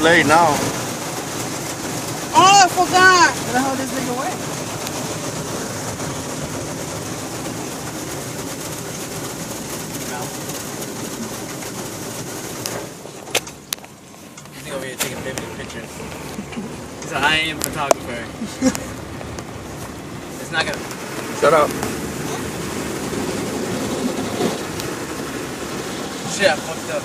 late now. Oh, I forgot. Where the hell this nigga went? He's over here taking vivid pictures. He's an I am photographer. It's not gonna. Shut up. Shit, I fucked up.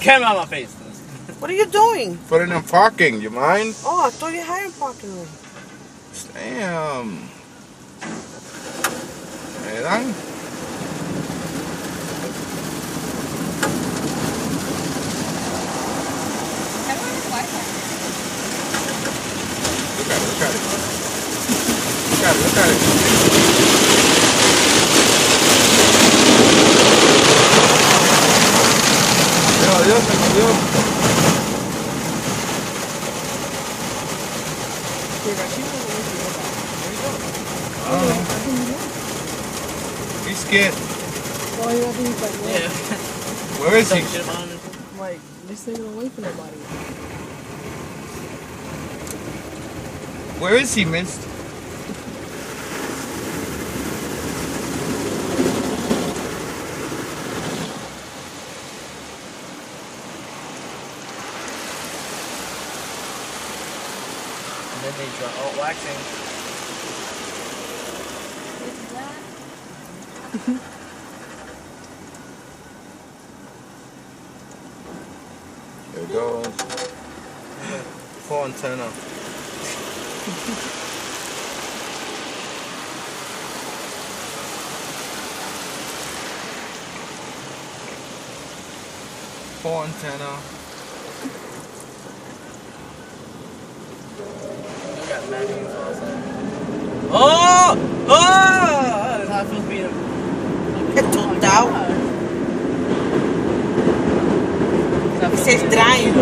Camera on my face. What are you doing? Put it in parking, you mind? Oh, I thought you had a parking lot. Damn. ¿Verdad? Look at it, look at it. Look at it, look at it. Adiós, adiós. I don't know. He's scared. Yeah. Where is he? Like, this nigga away from nobody. Where is he, miss? And then they draw. Oh, waxing. There it goes. 4 antenna. Four antenna. You got mapping also. Oh! Oh! It's not supposed to be a... It's out. It says drying.